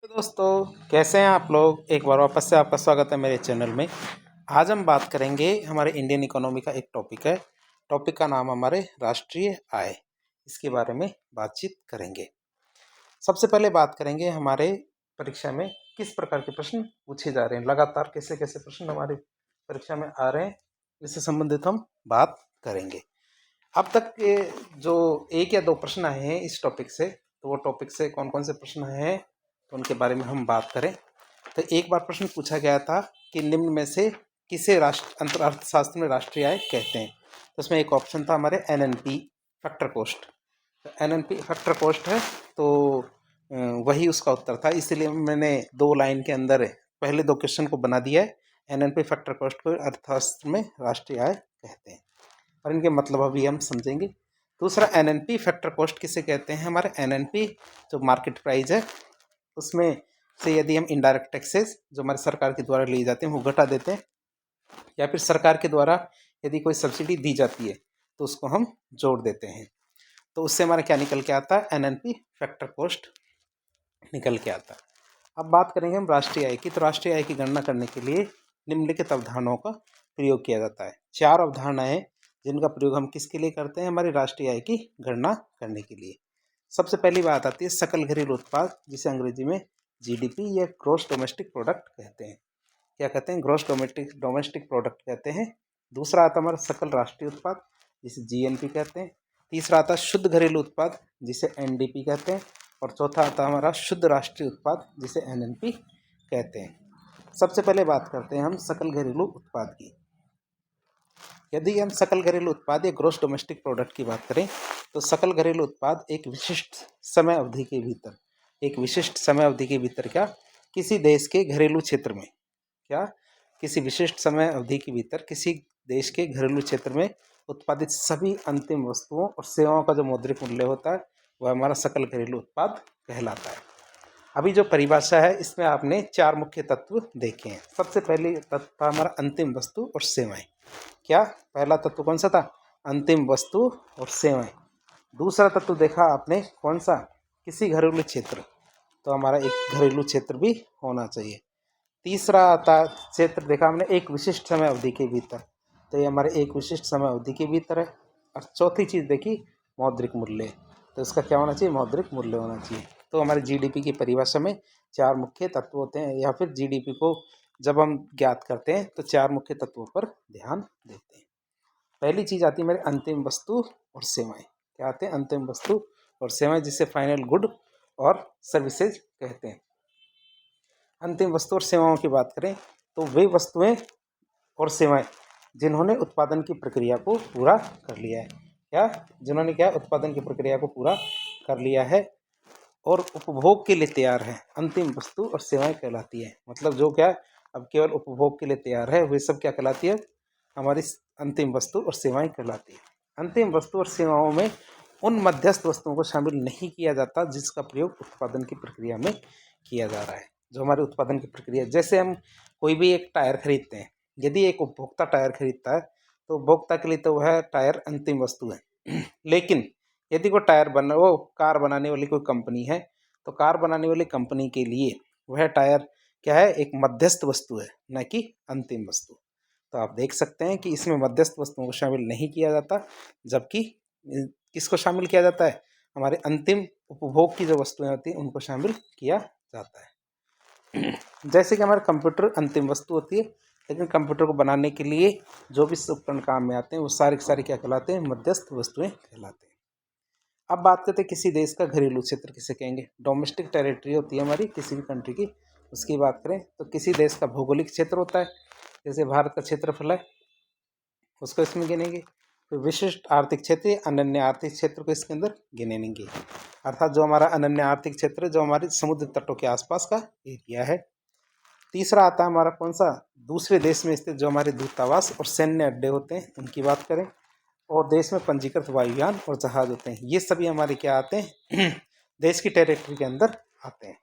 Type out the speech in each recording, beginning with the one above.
दोस्तों, कैसे हैं आप लोग। एक बार वापस से आपका स्वागत है मेरे चैनल में। आज हम बात करेंगे हमारे इंडियन इकोनॉमी का एक टॉपिक है। टॉपिक का नाम हमारे राष्ट्रीय आय। इसके बारे में बातचीत करेंगे। सबसे पहले बात करेंगे हमारे परीक्षा में किस प्रकार के प्रश्न पूछे जा रहे हैं, लगातार कैसे कैसे प्रश्न हमारे परीक्षा में आ रहे हैं, इससे संबंधित हम बात करेंगे। अब तक के जो एक या दो प्रश्न आए हैं इस टॉपिक से, तो वो टॉपिक से कौन कौन से प्रश्न हैं तो उनके बारे में हम बात करें। तो एक बार प्रश्न पूछा गया था कि निम्न में से किसे अर्थशास्त्र में राष्ट्रीय आय कहते हैं। तो उसमें एक ऑप्शन था हमारे एनएनपी फैक्टर कॉस्ट। तो एनएनपी फैक्टर कॉस्ट है, तो वही उसका उत्तर था। इसलिए मैंने दो लाइन के अंदर पहले दो क्वेश्चन को बना दिया है। एनएनपी फैक्टर कॉस्ट को अर्थशास्त्र में राष्ट्रीय आय कहते हैं और इनके मतलब अभी हम समझेंगे। दूसरा, एनएनपी फैक्टर कॉस्ट किसे कहते हैं। हमारे एनएनपी जो मार्केट प्राइस है उसमें से यदि हम इनडायरेक्ट टैक्सेस जो हमारे सरकार के द्वारा लिए जाते हैं वो घटा देते हैं, या फिर सरकार के द्वारा यदि कोई सब्सिडी दी जाती है तो उसको हम जोड़ देते हैं, तो उससे हमारा क्या निकल के आता है, एनएनपी फैक्टर कॉस्ट निकल के आता है। अब बात करेंगे हम राष्ट्रीय आय की। तो राष्ट्रीय आय की गणना करने के लिए निम्नलिखित अवधारणाओं का प्रयोग किया जाता है। चार अवधारणाएं हैं जिनका प्रयोग हम किसके लिए करते हैं, हमारी राष्ट्रीय आय की गणना करने के लिए। सबसे पहली बात आती है सकल घरेलू उत्पाद, जिसे अंग्रेजी में जीडीपी या ग्रॉस डोमेस्टिक प्रोडक्ट कहते हैं। क्या कहते हैं, ग्रॉस डोमेस्टिक प्रोडक्ट कहते हैं। दूसरा आता है हमारा सकल राष्ट्रीय उत्पाद, जिसे जीएनपी कहते हैं। तीसरा आता है शुद्ध घरेलू उत्पाद, जिसे एनडीपी कहते हैं। और चौथा आता है हमारा शुद्ध राष्ट्रीय उत्पाद, जिसे एनएनपी कहते हैं। सबसे पहले बात करते हैं हम सकल घरेलू उत्पाद की। यदि हम सकल घरेलू उत्पाद या ग्रॉस डोमेस्टिक प्रोडक्ट की बात करें तो सकल घरेलू उत्पाद एक विशिष्ट समय अवधि के भीतर क्या किसी देश के घरेलू क्षेत्र में किसी विशिष्ट समय अवधि के भीतर किसी देश के घरेलू क्षेत्र में उत्पादित सभी अंतिम वस्तुओं और सेवाओं का जो मौद्रिक मूल्य होता है वह हमारा सकल घरेलू उत्पाद कहलाता है। अभी जो परिभाषा है इसमें आपने चार मुख्य तत्व देखे हैं। सबसे पहले तत्व था हमारा अंतिम वस्तु और सेवाएं। क्या पहला तत्व कौन सा था, अंतिम वस्तु और सेवाएं। दूसरा तत्व देखा आपने कौन सा, किसी घरेलू क्षेत्र, तो हमारा एक घरेलू क्षेत्र भी होना चाहिए। तीसरा आता क्षेत्र देखा हमने एक विशिष्ट समय अवधि के भीतर, तो ये हमारे एक विशिष्ट समय अवधि के भीतर है। और चौथी चीज़ देखी मौद्रिक मूल्य, तो इसका क्या होना चाहिए, मौद्रिक मूल्य होना चाहिए। तो हमारे जीडीपी की परिभाषा में चार मुख्य तत्व होते हैं, या फिर जीडीपी को जब हम ज्ञात करते हैं तो चार मुख्य तत्वों पर ध्यान देते हैं। पहली चीज़ आती है मेरे अंतिम वस्तु और सेवाएं। क्या आते हैं, अंतिम वस्तु और सेवाएं, जिसे फाइनल गुड और सर्विसेज कहते हैं। अंतिम वस्तु और सेवाओं की बात करें तो वे वस्तुएं और सेवाएं जिन्होंने उत्पादन की प्रक्रिया को पूरा कर लिया है। उत्पादन की प्रक्रिया को पूरा कर लिया है और उपभोग के लिए तैयार है, अंतिम वस्तु और सेवाएं कहलाती है। मतलब जो क्या अब केवल उपभोग के लिए तैयार है वे सब क्या कहलाती है, हमारी अंतिम वस्तु और सेवाएं कहलाती है। अंतिम वस्तु और सेवाओं में उन मध्यस्थ वस्तुओं को शामिल नहीं किया जाता जिसका प्रयोग उत्पादन की प्रक्रिया में किया जा रहा है। जो हमारे उत्पादन की प्रक्रिया, जैसे हम कोई भी एक टायर खरीदते हैं, यदि एक उपभोक्ता टायर खरीदता है तो उपभोक्ता के लिए तो वह टायर अंतिम वस्तु है लेकिन यदि वो कार बनाने वाली कोई कंपनी है तो कार बनाने वाली कंपनी के लिए वह टायर क्या है, एक मध्यस्थ वस्तु है, न कि अंतिम वस्तु। तो आप देख सकते हैं कि इसमें मध्यस्थ वस्तुओं को शामिल नहीं किया जाता, जबकि किसको शामिल किया जाता है, हमारे अंतिम उपभोग की जो वस्तुएं होती हैं उनको शामिल किया जाता है। जैसे कि हमारे कंप्यूटर अंतिम वस्तु होती है, लेकिन कंप्यूटर को बनाने के लिए जो भी उपकरण काम में आते हैं वो सारे के सारे क्या कहलाते हैं, मध्यस्थ वस्तुएं कहलाते हैं। अब बात करते हैं किसी देश का घरेलू क्षेत्र किसे कहेंगे। डोमेस्टिक टेरिटरी होती है हमारी किसी भी कंट्री की, उसकी बात करें तो किसी देश का भौगोलिक क्षेत्र होता है। जैसे भारत का क्षेत्रफल है उसको इसमें गिनेंगे। फिर विशिष्ट आर्थिक क्षेत्र, अनन्य आर्थिक क्षेत्र को इसके अंदर गिनेंगे। अर्थात जो हमारा अनन्य आर्थिक क्षेत्र है जो हमारे समुद्र तटों के आसपास का एरिया है। तीसरा आता है हमारा कौन सा, दूसरे देश में स्थित जो हमारे दूतावास और सैन्य अड्डे होते हैं उनकी बात करें। और देश में पंजीकृत वायुयान और जहाज होते हैं, ये सभी हमारे क्या आते हैं देश की टेरिटरी के अंदर आते हैं।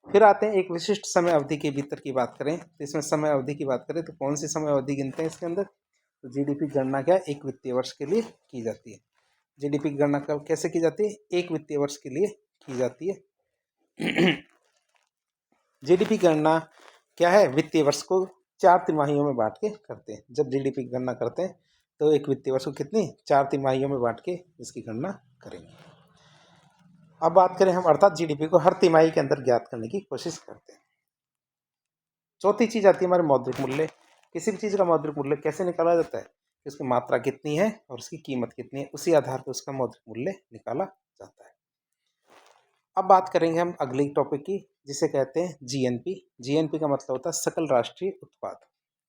फिर आते हैं एक विशिष्ट समय अवधि के भीतर की बात करें तो इसमें समय अवधि की बात करें तो कौन सी समय अवधि गिनते हैं इसके अंदर, तो जीडीपी की गणना क्या एक वित्तीय वर्ष के लिए की जाती है। जीडीपी की गणना कब कैसे की जाती है, एक वित्तीय वर्ष के लिए की जाती है। जीडीपी की गणना क्या है, वित्तीय वर्ष को 4 तिमाहियों में बांट के करते हैं। जब जीडीपी की गणना करते हैं तो एक वित्तीय वर्ष को कितनी 4 तिमाहियों में बांट के इसकी गणना करेंगे। अब बात करें हम, अर्थात जीडीपी को हर तिमाही के अंदर ज्ञात करने की कोशिश करते हैं। चौथी चीज आती है हमारे मौद्रिक मूल्य। किसी भी चीज का मौद्रिक मूल्य कैसे निकाला जाता है, कि उसकी मात्रा कितनी है और उसकी कीमत कितनी है, उसी आधार पर उसका मौद्रिक मूल्य निकाला जाता है। अब बात करेंगे हम अगली टॉपिक की, जिसे कहते हैं जीएनपी। जीएनपी का मतलब होता है सकल राष्ट्रीय उत्पाद।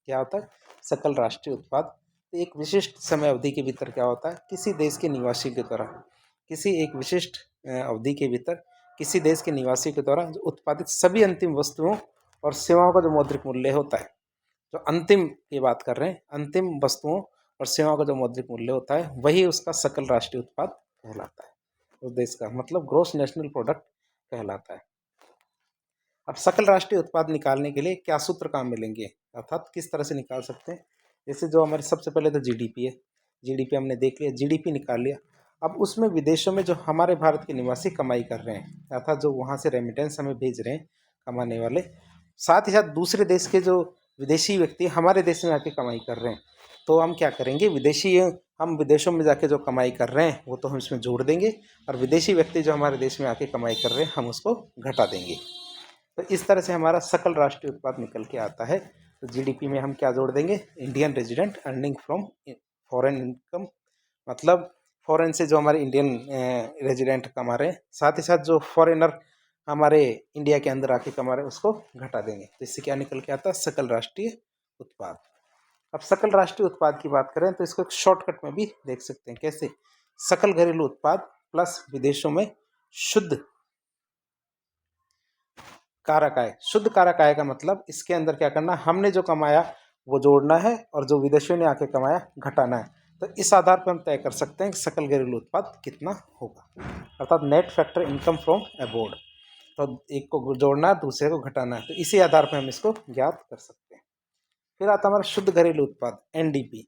क्या होता है, सकल राष्ट्रीय उत्पाद। तो एक विशिष्ट समय अवधि के भीतर क्या होता है, किसी देश के निवासी के द्वारा, किसी एक विशिष्ट अवधि के भीतर किसी देश के निवासी के द्वारा जो उत्पादित सभी अंतिम वस्तुओं और सेवाओं का जो मौद्रिक मूल्य होता है, जो अंतिम की बात कर रहे हैं, अंतिम वस्तुओं और सेवाओं का जो मौद्रिक मूल्य होता है, वही उसका सकल राष्ट्रीय उत्पाद कहलाता है। उस देश का मतलब ग्रॉस नेशनल प्रोडक्ट कहलाता है। अब सकल राष्ट्रीय उत्पाद निकालने के लिए क्या सूत्र काम मिलेंगे, अर्थात किस तरह से निकाल सकते हैं। जैसे जो हमारे सबसे पहले तो जीडीपी है, जीडीपी हमने देख लिया, जीडीपी निकाल लिया। अब उसमें विदेशों में जो हमारे भारत के निवासी कमाई कर रहे हैं, अर्थात जो वहाँ से रेमिटेंस हमें भेज रहे हैं कमाने वाले, साथ ही साथ दूसरे देश के जो विदेशी व्यक्ति हमारे देश में आके कमाई कर रहे हैं, तो हम क्या करेंगे, विदेशी हम विदेशों में जाके जो कमाई कर रहे हैं वो तो हम इसमें जोड़ देंगे, और विदेशी व्यक्ति जो हमारे देश में आके कमाई कर रहे हैं हम उसको घटा देंगे। तो इस तरह से हमारा सकल राष्ट्रीय उत्पाद निकल के आता है। तो जीडीपी में हम क्या जोड़ देंगे, Indian resident earning from foreign income, मतलब फॉरेन से जो हमारे इंडियन रेजिडेंट कमा रहे हैं, साथ ही साथ जो फॉरेनर हमारे इंडिया के अंदर आके कमा रहे हैं उसको घटा देंगे। तो इससे क्या निकल के आता है, सकल राष्ट्रीय उत्पाद। अब सकल राष्ट्रीय उत्पाद की बात करें तो इसको एक शॉर्टकट में भी देख सकते हैं। कैसे, सकल घरेलू उत्पाद प्लस विदेशों में शुद्ध कारक आय। शुद्ध कारक आय का मतलब इसके अंदर क्या करना, हमने जो कमाया वो जोड़ना है और जो विदेशियों ने आके कमाया घटाना है। तो इस आधार पर हम तय कर सकते हैं कि सकल घरेलू उत्पाद कितना होगा, अर्थात net factor income from abroad. तो एक को जोड़ना है, दूसरे को घटाना है, तो इसी आधार पर हम इसको ज्ञात कर सकते हैं। फिर आता हमारा शुद्ध घरेलू उत्पाद एनडीपी।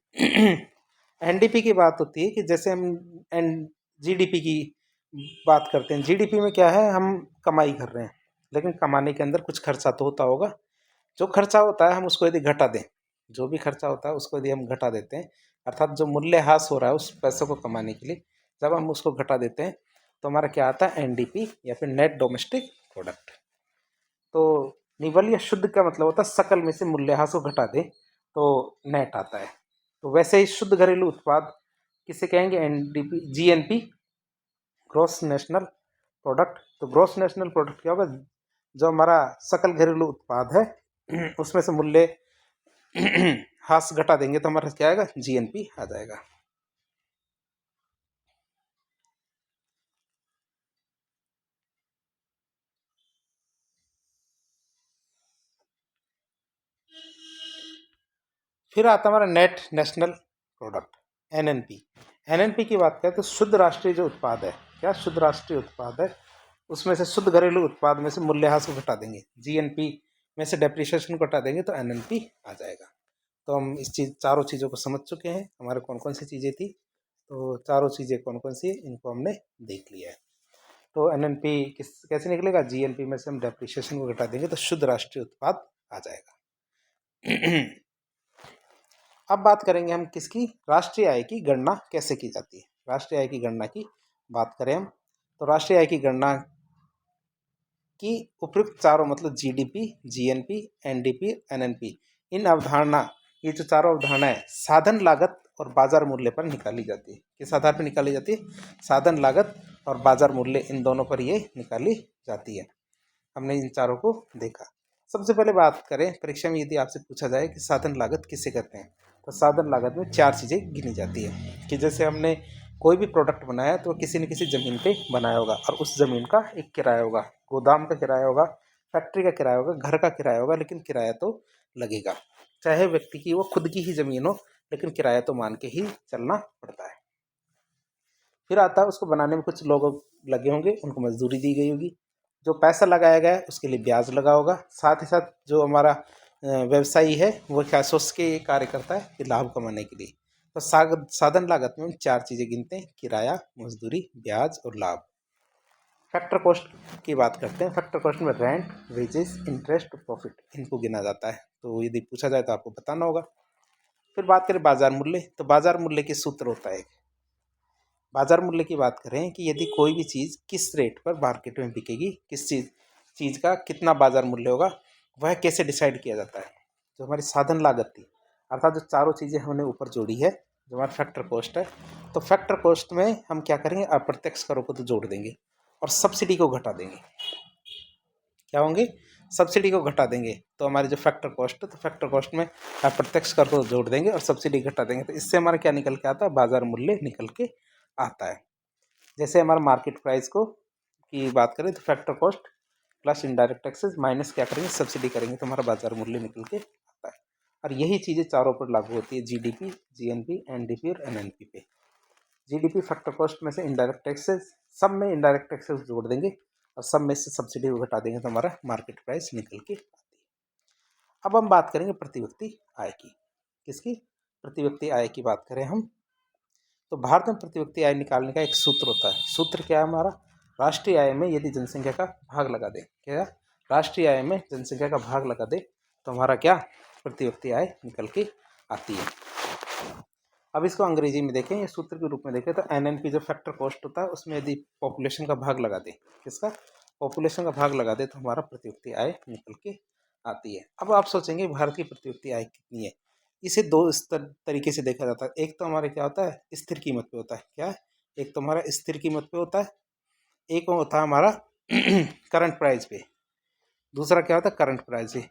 एनडीपी की बात होती है कि जैसे हम एन जीडीपी की बात करते हैं, जीडीपी में क्या है, हम कमाई कर रहे हैं, लेकिन कमाने के अंदर कुछ खर्चा तो होता होगा। जो खर्चा होता है हम उसको यदि घटा दें, जो भी खर्चा होता है उसको यदि हम घटा देते हैं, अर्थात जो मूल्यह्रास हो रहा है उस पैसे को कमाने के लिए, जब हम उसको घटा देते हैं तो हमारा क्या आता है, एनडीपी या फिर नेट डोमेस्टिक प्रोडक्ट। तो निवल या शुद्ध का मतलब होता है सकल में से मूल्यह्रास को घटा दें तो नेट आता है। तो वैसे ही शुद्ध घरेलू उत्पाद किसे कहेंगे, NDP, GNP, gross national product. तो ग्रॉस नेशनल प्रोडक्ट क्या होगा, जो हमारा सकल घरेलू उत्पाद है उसमें से मूल्य ह्रास घटा देंगे तो हमारा क्या आएगा, जीएनपी आ जाएगा। फिर आता हमारा net national product, NNP. NNP की बात करें तो शुद्ध राष्ट्रीय जो उत्पाद है, क्या शुद्ध राष्ट्रीय उत्पाद है, उसमें से शुद्ध घरेलू उत्पाद में से मूल्यह्रास को घटा देंगे, जीएनपी में से डेप्रिसिएशन को घटा देंगे तो एनएनपी आ जाएगा। तो हम इस चीज़ चारों चीज़ों को समझ चुके हैं, हमारे कौन कौन सी चीज़ें थी। तो चारों चीज़ें कौन कौन सी है इनको हमने देख लिया है। तो एनएनपी किस कैसे निकलेगा, जीएनपी में से हम डेप्रिसिएशन को घटा देंगे तो शुद्ध राष्ट्रीय उत्पाद आ जाएगा। अब बात करेंगे हम किसकी, राष्ट्रीय आय की गणना कैसे की जाती है। राष्ट्रीय आय की गणना की बात करें हम तो राष्ट्रीय आय की गणना की उपयुक्त चारों मतलब जीडीपी, जीएनपी, एनडीपी, एनएनपी, इन अवधारणा, ये जो चारों अवधारणाएं साधन लागत और बाजार मूल्य पर निकाली जाती है। किस आधार पर निकाली जाती है, साधन लागत और बाजार मूल्य, इन दोनों पर ये निकाली जाती है। हमने इन चारों को देखा। सबसे पहले बात करें, परीक्षा में यदि आपसे पूछा जाए कि साधन लागत किसे कहते हैं, तो साधन लागत में 4 चीज़ें गिनी जाती है। कि जैसे हमने कोई भी प्रोडक्ट बनाया तो किसी न किसी ज़मीन पे बनाया होगा और उस ज़मीन का एक किराया होगा, गोदाम का किराया होगा, फैक्ट्री का किराया होगा, घर का किराया होगा, लेकिन किराया तो लगेगा। चाहे व्यक्ति की वो खुद की ही ज़मीन हो, लेकिन किराया तो मान के ही चलना पड़ता है। फिर आता है उसको बनाने में कुछ लोग लगे होंगे, उनको मजदूरी दी गई होगी। जो पैसा लगाया गया है उसके लिए ब्याज लगा होगा। साथ ही साथ जो हमारा व्यवसायी है वो क्या सोच के ये कार्य करता है कि लाभ कमाने के लिए। तो साधन लागत में हम 4 चीज़ें गिनते हैं, किराया, मजदूरी, ब्याज और लाभ। फैक्टर कॉस्ट की बात करते हैं। फैक्टर कॉस्ट में रेंट, वेजेस, इंटरेस्ट, प्रॉफिट इनको गिना जाता है। तो यदि पूछा जाए तो आपको बताना होगा। फिर बात करें बाजार मूल्य, तो बाजार मूल्य के सूत्र होता है। बाजार मूल्य की बात करें कि यदि कोई भी चीज़ किस रेट पर मार्केट में बिकेगी, किस चीज़ का कितना बाजार मूल्य होगा, वह कैसे डिसाइड किया जाता है। जो हमारी साधन लागत थी, अर्थात जो चारों चीज़ें हमने ऊपर जोड़ी है, जो हमारा फैक्टर कॉस्ट है, तो फैक्टर कॉस्ट में हम क्या करेंगे, अप्रत्यक्ष करों को तो जोड़ देंगे और सब्सिडी को घटा देंगे। क्या होंगे, सब्सिडी को घटा देंगे। तो हमारी जो फैक्टर कॉस्ट है, तो फैक्टर कॉस्ट में अप्रत्यक्ष कर को जोड़ देंगे और सब्सिडी घटा देंगे। तो इससे हमारा क्या निकल के आता है, बाजार मूल्य निकल के आता है। जैसे हमारा मार्केट प्राइस को की बात करें तो factor cost plus indirect taxes minus क्या करेंगे, सब्सिडी करेंगे, तो हमारा बाजार मूल्य निकल के आता है। और यही चीज़ें चारों पर लागू होती है, जीडीपी, जीएनपी, एनडीपी और एनएनपी पे। जीडीपी फैक्टर कॉस्ट में से इनडायरेक्ट टैक्सेस, सब में इनडायरेक्ट टैक्सेस जोड़ देंगे और सब में से सब्सिडी को घटा देंगे, तो हमारा मार्केट प्राइस निकल के आती है। अब हम बात करेंगे प्रति व्यक्ति आय की। किसकी, प्रति व्यक्ति आय की बात करें हम, तो भारत में प्रति व्यक्ति आय निकालने का एक सूत्र होता है। सूत्र क्या है हमारा, राष्ट्रीय आय में यदि जनसंख्या का भाग लगा दे, क्या, राष्ट्रीय आय में जनसंख्या का भाग लगा दे तो हमारा क्या, प्रति व्यक्ति आय निकल के आती है। अब इसको अंग्रेजी में देखें, ये सूत्र के रूप में देखें तो एनएनपी जो फैक्टर कॉस्ट होता है, उसमें यदि पॉपुलेशन का भाग लगा दे, किसका, पॉपुलेशन का भाग लगा दे, तो हमारा प्रति व्यक्ति आय निकल के आती है। अब आप सोचेंगे भारत की प्रति व्यक्ति आय कितनी है, इसे दो तरीके से देखा जाता है। एक तो हमारे क्या होता है, स्थिर कीमत पे होता है, क्या, एक तो हमारा स्थिर कीमत पे होता है, एक होता है हमारा करंट प्राइस पे, दूसरा क्या होता है, करंट प्राइस पे।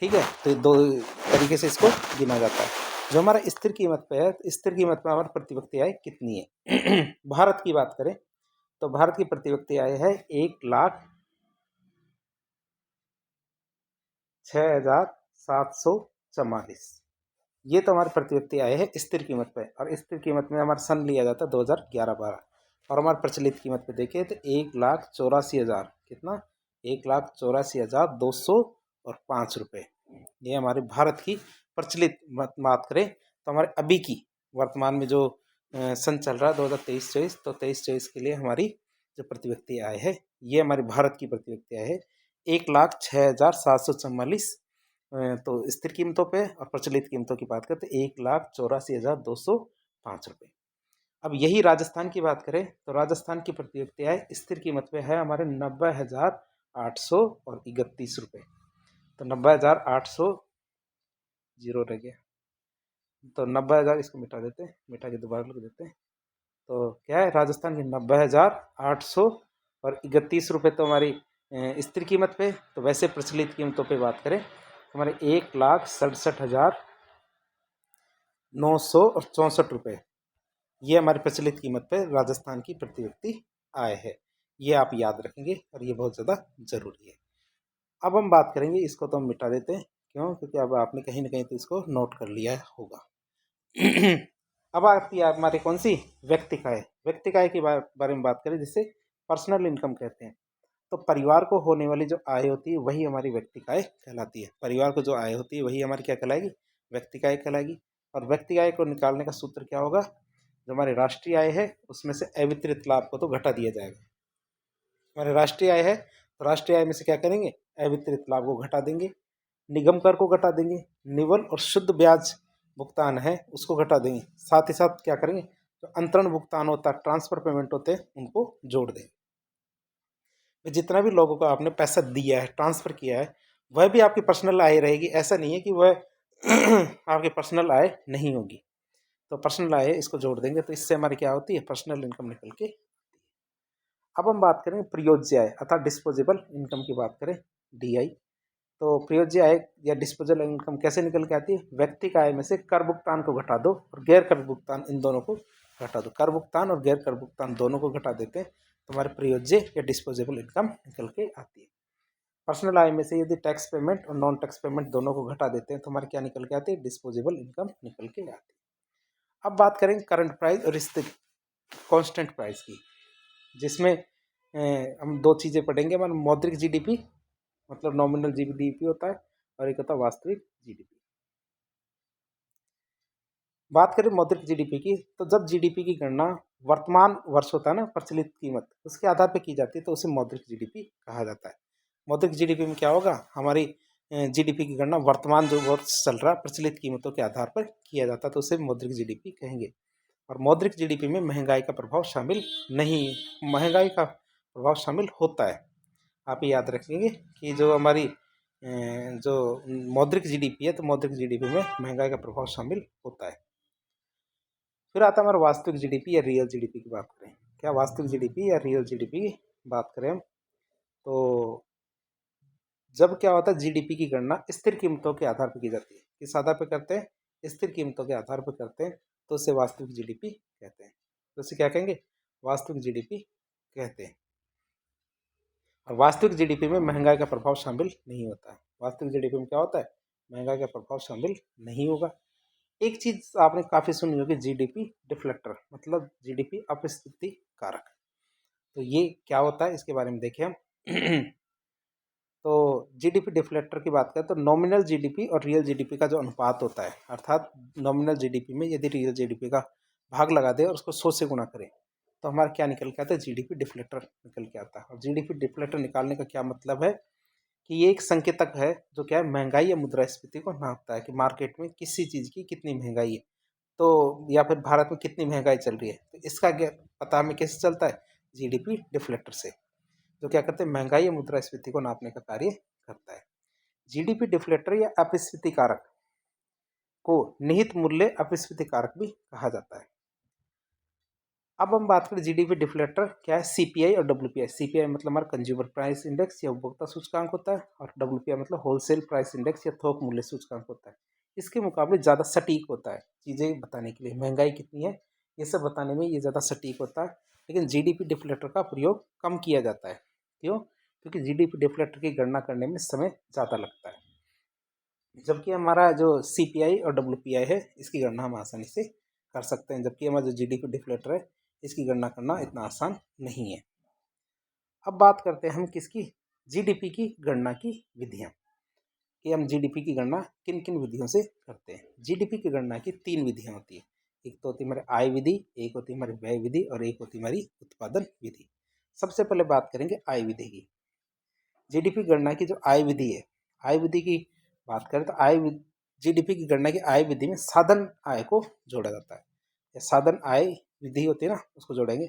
ठीक है, तो दो तरीके से इसको गिना जाता है। जो हमारा स्थिर कीमत पे है, स्थिर कीमत पे हमारा प्रति व्यक्ति आय कितनी है। भारत की बात करें तो भारत की प्रति व्यक्ति आय है 1,06,744। ये तो हमारी प्रति व्यक्ति आय है स्थिर कीमत पे, और स्थिर कीमत में हमारा सन लिया जाता है 2011-12। और हमारे प्रचलित कीमत पे देखें तो 1,84,000, कितना, 1,84,205 रुपये। ये हमारे भारत की प्रचलित बात करें तो हमारे अभी की वर्तमान में जो सन चल रहा है 2023-24, तो 23-24 के लिए हमारी जो प्रति व्यक्ति आय है, ये हमारे भारत की प्रति व्यक्ति आय है 1,06,744। तो स्थिर कीमतों पे और प्रचलित कीमतों की बात करें तो 1,84,205 रुपये। अब यही राजस्थान की बात करें तो राजस्थान की प्रति व्यक्ति आय स्थिर कीमत पे है हमारे 90,831 रुपये। तो 90,800, जीरो रह गया, तो 90,000 इसको मिटा देते हैं, मिटा के दोबारा लिख देते हैं। तो क्या है, राजस्थान की 90,831 रुपये तो हमारी स्थिर कीमत पे। तो वैसे प्रचलित कीमतों पे बात करें तो हमारे 1,67,964 रुपये, ये हमारी प्रचलित कीमत पे राजस्थान की प्रति व्यक्ति आय है। ये आप याद रखेंगे और ये बहुत ज़्यादा ज़रूरी है। अब हम बात करेंगे, इसको तो हम मिटा देते हैं, क्यों, क्योंकि अब आपने कहीं ना कहीं तो इसको नोट कर लिया होगा। अब आती है हमारी कौन सी, व्यक्तिक आय। व्यक्तिक आय के बारे में बात करें जिसे पर्सनल इनकम कहते हैं। तो परिवार को होने वाली जो आय होती है वही हमारी व्यक्तिक आय कहलाती है। परिवार को जो आय होती है वही हमारी क्या कहलाएगी, व्यक्तिक आय कहलाएगी। और व्यक्तिक आय को निकालने का सूत्र क्या होगा, जो हमारी राष्ट्रीय आय है उसमें से अवितरित लाभ को तो घटा दिया जाएगा। हमारे राष्ट्रीय आय है तो राष्ट्रीय आय में से क्या करेंगे, अवितरित लाभ को घटा देंगे, निगम कर को घटा देंगे, निवल और शुद्ध ब्याज भुगतान है उसको घटा देंगे, साथ ही साथ क्या करेंगे, तो अंतरण भुगतान होता है, ट्रांसफर पेमेंट होते हैं, उनको जोड़ देंगे। तो जितना भी लोगों को आपने पैसा दिया है, ट्रांसफर किया है, वह भी आपकी पर्सनल आय रहेगी। ऐसा नहीं है कि वह आपकी पर्सनल आय नहीं होगी। तो पर्सनल आय है, इसको जोड़ देंगे, तो इससे हमारी क्या होती है, पर्सनल इनकम निकल के। अब हम बात करें प्रयोज्य आय अर्थात डिस्पोजेबल इनकम की बात करें, डीआई। तो प्रयोज्य आय या डिस्पोजल इनकम कैसे निकल के आती है, व्यक्ति का आय में से कर भुगतान को घटा दो और गैर कर भुगतान, इन दोनों को घटा दो। कर भुगतान और गैर कर भुगतान दोनों को घटा देते हैं तो हमारे प्रयोज्य या डिस्पोजेबल इनकम निकल के आती है। पर्सनल आय में से यदि टैक्स पेमेंट और नॉन टैक्स पेमेंट दोनों को घटा देते हैं तो हमारे क्या निकल के आती है, डिस्पोजेबल इनकम निकल के आती है। अब बात करें करंट प्राइस और स्थिर कांस्टेंट प्राइस की, जिसमें हम दो चीज़ें पढ़ेंगे। हमारा मौद्रिक जीडीपी मतलब नॉमिनल जीडीपी होता है, और एक होता है वास्तविक जीडीपी। बात करें मौद्रिक जीडीपी की, तो जब जीडीपी की गणना वर्तमान वर्ष होता है ना, प्रचलित कीमत, उसके आधार पर की जाती है, तो उसे मौद्रिक जीडीपी कहा जाता है। मौद्रिक जीडीपी में क्या होगा, हमारी जीडीपी की गणना वर्तमान जो वर्ष चल रहा है प्रचलित कीमतों के आधार पर किया जाता है, तो उसे मौद्रिक जीडीपी कहेंगे। और मौद्रिक जीडीपी में महंगाई का प्रभाव शामिल नहीं, महंगाई का प्रभाव शामिल होता है। आप ये याद रखेंगे कि जो हमारी जो मौद्रिक जीडीपी है, तो मौद्रिक जीडीपी में महंगाई का प्रभाव शामिल होता है। फिर आता है हमारा वास्तविक जीडीपी या रियल जीडीपी की बात करें। क्या वास्तविक जीडीपी या रियल जीडीपी की बात करें हम, तो जब क्या होता है, जीडीपी की गणना स्थिर कीमतों के आधार पर की जाती है। किस आधार पर करते हैं, स्थिर कीमतों के आधार पर करते हैं, तो उसे वास्तविक जीडीपी कहते हैं। तो उसे क्या कहेंगे, वास्तविक जीडीपी कहते हैं। और वास्तविक जीडीपी में महंगाई का प्रभाव शामिल नहीं होता है। वास्तविक जीडीपी में क्या होता है, महंगाई का प्रभाव शामिल नहीं होगा। एक चीज आपने काफी सुनी होगी, जीडीपी डिफ्लेक्टर, मतलब जीडीपी अपस्फीति कारक। तो ये क्या होता है, इसके बारे में देखें हम। तो जीडीपी डिफ्लेक्टर की बात करें तो नॉमिनल जीडीपी और रियल जीडीपी का जो अनुपात होता है, अर्थात नॉमिनल जीडीपी में यदि रियल जीडीपी का भाग लगा दे और उसको 100 से गुणा करें, तो हमारा क्या निकल के आता है, जीडीपी डिफ्लेक्टर निकल के आता है। और जीडीपी डिफ्लेक्टर निकालने का क्या मतलब है कि ये एक संकेतक है जो क्या है, महंगाई या मुद्रास्फीति को नापता है कि मार्केट में किसी चीज़ की कितनी महंगाई है, तो या फिर भारत में कितनी महंगाई चल रही है। तो इसका क्या पता हमें कैसे चलता है, जीडीपी डिफ्लेक्टर से, जो क्या करते हैं, महंगाई या मुद्रास्फीति को नापने का कार्य करता है। जीडीपी डिफ्लेक्टर या अपस्फीति कारक को निहित मूल्य अपस्फीति कारक भी कहा जाता है। अब हम बात करें जीडीपी डिफ्लेक्टर क्या है, सीपीआई और डब्ल्यूपीआई। सीपीआई मतलब हमारा कंज्यूमर प्राइस इंडेक्स या उपभोक्ता सूचकांक होता है, और डब्ल्यूपीआई मतलब होलसेल प्राइस इंडेक्स या थोक मूल्य सूचकांक होता है। इसके मुकाबले ज़्यादा सटीक होता है चीज़ें बताने के लिए, महंगाई कितनी है ये सब बताने में ये ज़्यादा सटीक होता है। लेकिन जीडीपी डिफ्लेक्टर का प्रयोग कम किया जाता है। क्यों, क्योंकि जीडीपी डिफ्लेक्टर की गणना करने में समय ज़्यादा लगता है, जबकि हमारा जो सीपीआई और डब्ल्यूपीआई है इसकी गणना हम आसानी से कर सकते हैं, जबकि हमारा जो जीडीपी डिफ्लेक्टर है इसकी गणना करना इतना आसान नहीं है। अब बात करते हैं हम किसकी, जीडीपी की गणना की विधियां, कि हम जीडीपी की गणना किन किन विधियों से करते हैं। जीडीपी की गणना की 3 विधियां होती है। एक तो होती है हमारी आय विधि, एक होती है हमारी व्यय विधि, और एक होती है हमारी उत्पादन विधि। सबसे पहले बात करेंगे आय विधि की। जीडीपी गणना की जो आय विधि है, आय विधि की बात करें तो जीडीपी की गणना की आय विधि में साधन आय को जोड़ा जाता है, या साधन आय विधि होती है ना, उसको जोड़ेंगे।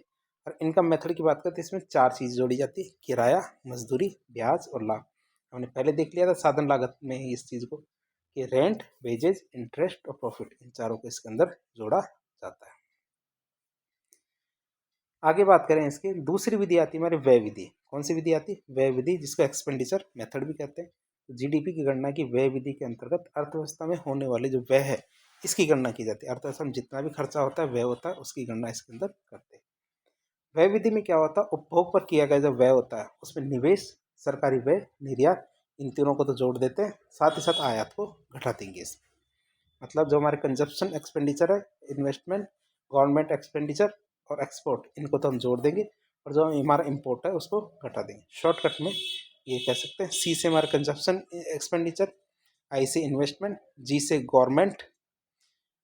और इनकम मेथड की बात करते हैं, इसमें 4 चीज़ जोड़ी जाती है, किराया, मजदूरी, ब्याज और लाभ। हमने पहले देख लिया था साधन लागत में ही इस चीज़ को, कि रेंट, वेजेज, इंटरेस्ट और प्रॉफिट, इन चारों को इसके अंदर जोड़ा जाता है। आगे बात करें इसकी दूसरी विधि आती है हमारी व्यय विधि। कौन सी विधि आती है, व्यय विधि, जिसको एक्सपेंडिचर मेथड भी कहते हैं। तो जीडीपी की गणना की व्यय विधि के अंतर्गत अर्थव्यवस्था में होने वाले जो व्यय है इसकी गणना की जाती है। अर्थव्यवस्था में जितना भी खर्चा होता है, व्यय होता है, उसकी गणना इसके अंदर करते हैं। व्यय विधि में क्या होता है, उपभोग पर किया गया जो व्यय होता है उसमें निवेश, सरकारी व्यय, निर्यात, इन तीनों को तो जोड़ देते हैं, साथ ही साथ आयात को घटा देंगे इसमें। मतलब जो हमारे कंजप्शन एक्सपेंडिचर है, इन्वेस्टमेंट, गवर्नमेंट एक्सपेंडिचर और एक्सपोर्ट, इनको तो हम जोड़ देंगे, और जो हमारा इम्पोर्ट है उसको घटा देंगे। शॉर्टकट में ये कह सकते हैं, सी से हमारा कंजप्शन एक्सपेंडिचर, आई से इन्वेस्टमेंट, जी से गवर्नमेंट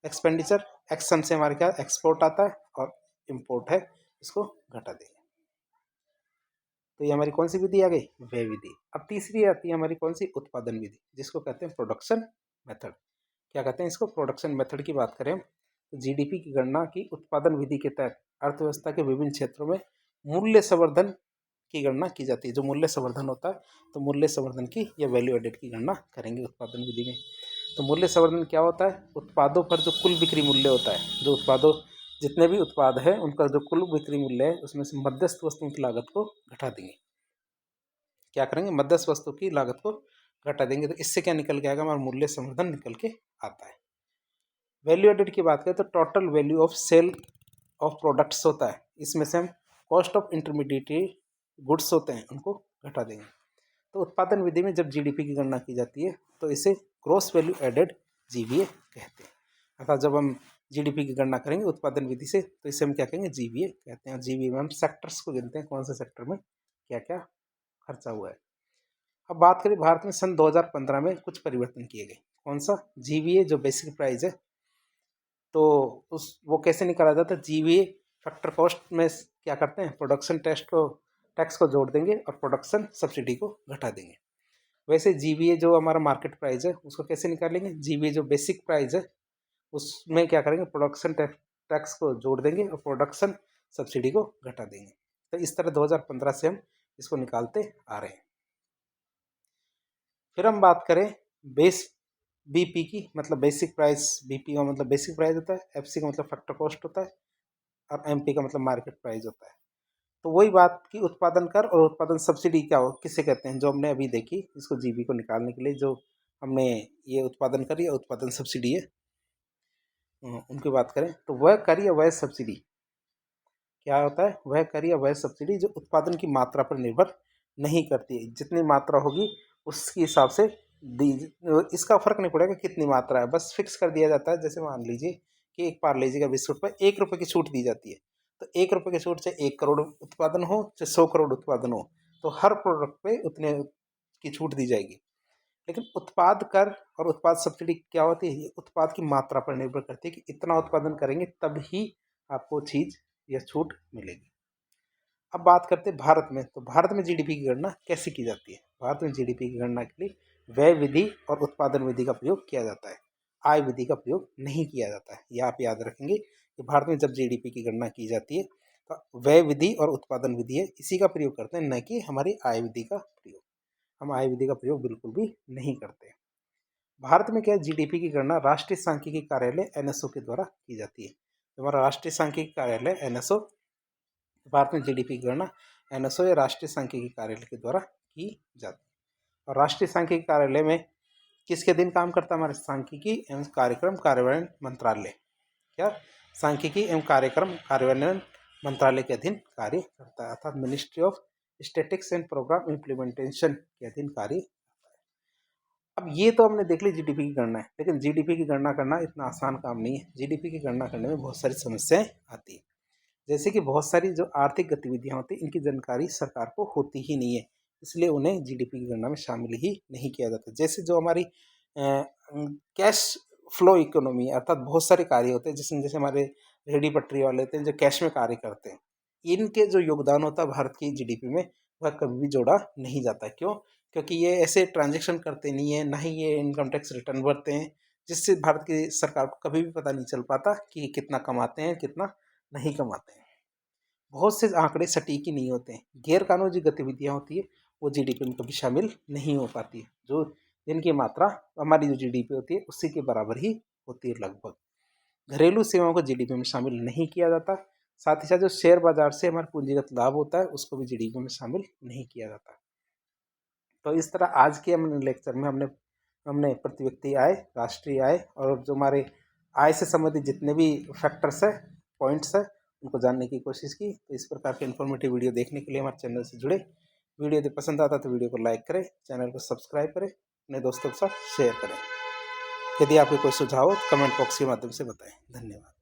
एक्सपेंडिचर, एक्सन से हमारे क्या एक्सपोर्ट आता है, और इम्पोर्ट है इसको घटा देंगे। तो ये हमारी कौन सी विधि आ गई, व्यय विधि। अब तीसरी आती है हमारी कौन सी, उत्पादन विधि, जिसको कहते हैं प्रोडक्शन मेथड। क्या कहते हैं इसको, प्रोडक्शन मेथड की बात करें तो जीडीपी की गणना की उत्पादन विधि के तहत अर्थव्यवस्था के विभिन्न क्षेत्रों में मूल्य संवर्धन की गणना की जाती है। जो मूल्य संवर्धन होता है, तो मूल्य संवर्धन की या वैल्यू एडेड की गणना करेंगे उत्पादन विधि में। तो मूल्य संवर्धन क्या होता है, उत्पादों पर जो कुल बिक्री मूल्य होता है, जो उत्पादों जितने भी उत्पाद है उनका जो कुल बिक्री मूल्य है उसमें से मध्यस्थ वस्तुओं की लागत को घटा देंगे। क्या करेंगे, मध्यस्थ वस्तु की लागत को घटा देंगे, तो इससे क्या निकल के आएगा, हमारा मूल्य संवर्धन निकल के आता है। वैल्यू एडेड की बात करें तो total value of sale of products होता है, इसमें से हम कॉस्ट ऑफ इंटरमीडिएट गुड्स होते हैं उनको घटा देंगे। तो उत्पादन विधि में जब जीडीपी की गणना की जाती है तो इसे ग्रोस वैल्यू एडेड जीवीए कहते हैं। अर्थात जब हम जीडीपी की गणना करेंगे उत्पादन विधि से तो इसे हम क्या कहेंगे, जीवीए कहते हैं। जीवीए में हम सेक्टर्स को गिनते हैं, कौन से सेक्टर में क्या क्या खर्चा हुआ है। अब बात करें भारत में सन 2015 में कुछ परिवर्तन किए गए। कौन सा, जीवीए जो बेसिक प्राइस है, तो उस वो कैसे निकाला जाता है, जीवीए फैक्टर कॉस्ट में क्या करते हैं, प्रोडक्शन टैक्स को जोड़ देंगे और प्रोडक्शन सब्सिडी को घटा देंगे। वैसे जीवीए जो हमारा मार्केट प्राइस है उसको कैसे निकालेंगे, जीवीए जो बेसिक प्राइस है उसमें क्या करेंगे, प्रोडक्शन टैक्स को जोड़ देंगे और प्रोडक्शन सब्सिडी को घटा देंगे। तो इस तरह 2015 से हम इसको निकालते आ रहे हैं। फिर हम बात करें बेस बीपी की, मतलब बेसिक प्राइस, बीपी का मतलब बेसिक प्राइस होता है, एफसी का मतलब फैक्टर कॉस्ट होता है और एमपी का मतलब मार्केट प्राइस होता है। तो वही बात कि उत्पादन कर और उत्पादन सब्सिडी क्या हो, किसे कहते हैं, जो हमने अभी देखी इसको जीबी को निकालने के लिए जो हमने ये उत्पादन कर या उत्पादन सब्सिडी है उनकी बात करें तो वह कर या वह सब्सिडी क्या होता है, वह कर या वह सब्सिडी जो उत्पादन की मात्रा पर निर्भर नहीं करती है। जितनी मात्रा होगी उसके हिसाब से दी, इसका फर्क नहीं पड़ेगा कितनी मात्रा है, बस फिक्स कर दिया जाता है। जैसे मान लीजिए कि एक पार्ले-जी का बिस्कुट पर 1 रुपये की छूट दी जाती है, तो 1 रुपये की छूट से 1 करोड़ उत्पादन हो चाहे 100 करोड़ उत्पादन हो, तो हर प्रोडक्ट पे उतने की छूट दी जाएगी। लेकिन उत्पाद कर और उत्पाद सब्सिडी क्या होती है, ये उत्पाद की मात्रा पर निर्भर करती है कि इतना उत्पादन करेंगे तब ही आपको चीज़ या छूट मिलेगी। अब बात करते हैं भारत में, तो भारत में जीडीपी की गणना कैसे की जाती है। भारत में जीडीपी की गणना के लिए व्यय विधि और उत्पादन विधि का प्रयोग किया जाता है, आय विधि का प्रयोग नहीं किया जाता है। यह आप याद रखेंगे कि भारत में जब जीडीपी की गणना की जाती है तो व्यय विधि और उत्पादन विधि है इसी का प्रयोग करते हैं, न कि हमारी आय विधि का प्रयोग। हम आय विधि का प्रयोग बिल्कुल भी नहीं करते। भारत में क्या है, जीडीपी की गणना राष्ट्रीय सांख्यिकी कार्यालय एनएसओ के द्वारा की जाती है। हमारा राष्ट्रीय सांख्यिकी कार्यालय एनएसओ, भारत में जीडीपी की गणना एनएसओ या राष्ट्रीय सांख्यिकी कार्यालय के द्वारा की जाती है। और राष्ट्रीय सांख्यिकी कार्यालय में किसके अधीन काम करता है, हमारे सांख्यिकी एवं कार्यक्रम कार्यान्वयन मंत्रालय, क्या सांख्यिकी एवं कार्यक्रम कार्यान्वयन मंत्रालय के अधीन कार्य करता है, अर्थात ministry of statistics and programme implementation के अधीन कार्य। अब ये तो हमने देख ली जीडीपी की गणना है, लेकिन जीडीपी की गणना करना इतना आसान काम नहीं है। जीडीपी की गणना करने में बहुत सारी समस्याएं आती हैं, जैसे कि बहुत सारी जो आर्थिक गतिविधियां होती हैं इनकी जानकारी सरकार को होती ही नहीं है, इसलिए उन्हें जीडीपी की गणना में शामिल ही नहीं किया जाता। जैसे जो हमारी कैश फ्लो इकोनॉमी, अर्थात बहुत सारे कार्य होते हैं जिसमें, जैसे हमारे रेहड़ी पटरी वाले होते हैं जो कैश में कार्य करते हैं, इनके जो योगदान होता है भारत की जीडीपी में वह कभी भी जोड़ा नहीं जाता। क्यों? क्योंकि ये ऐसे ट्रांजेक्शन करते नहीं है, ना ही ये इनकम टैक्स रिटर्न भरते हैं, जिससे भारत की सरकार को कभी भी पता नहीं चल पाता कि कितना कमाते हैं कितना नहीं कमाते हैं। बहुत से आंकड़े सटीक ही नहीं होते हैं। गैर कानूनी गतिविधियां होती है वो जीडीपी में कभी शामिल नहीं हो पाती है, जो जिनकी मात्रा हमारी जो जीडीपी होती है उसी के बराबर ही होती है लगभग। घरेलू सेवाओं को जीडीपी में शामिल नहीं किया जाता। साथ ही साथ जो शेयर बाजार से हमारा पूंजीगत लाभ होता है उसको भी जीडीपी में शामिल नहीं किया जाता। तो इस तरह आज के हमने लेक्चर में हमने प्रति व्यक्ति आय, राष्ट्रीय आय और जो हमारे आय से संबंधित जितने भी फैक्टर्स है, पॉइंट्स है, उनको जानने की कोशिश की। तो इस प्रकार के इन्फॉर्मेटिव वीडियो देखने के लिए हमारे चैनल से जुड़े। वीडियो यदि पसंद आता तो वीडियो को लाइक करें, चैनल को सब्सक्राइब करें, अपने दोस्तों के साथ शेयर करें। यदि आपके कोई सुझाव हो तो कमेंट बॉक्स के माध्यम से बताएं। धन्यवाद।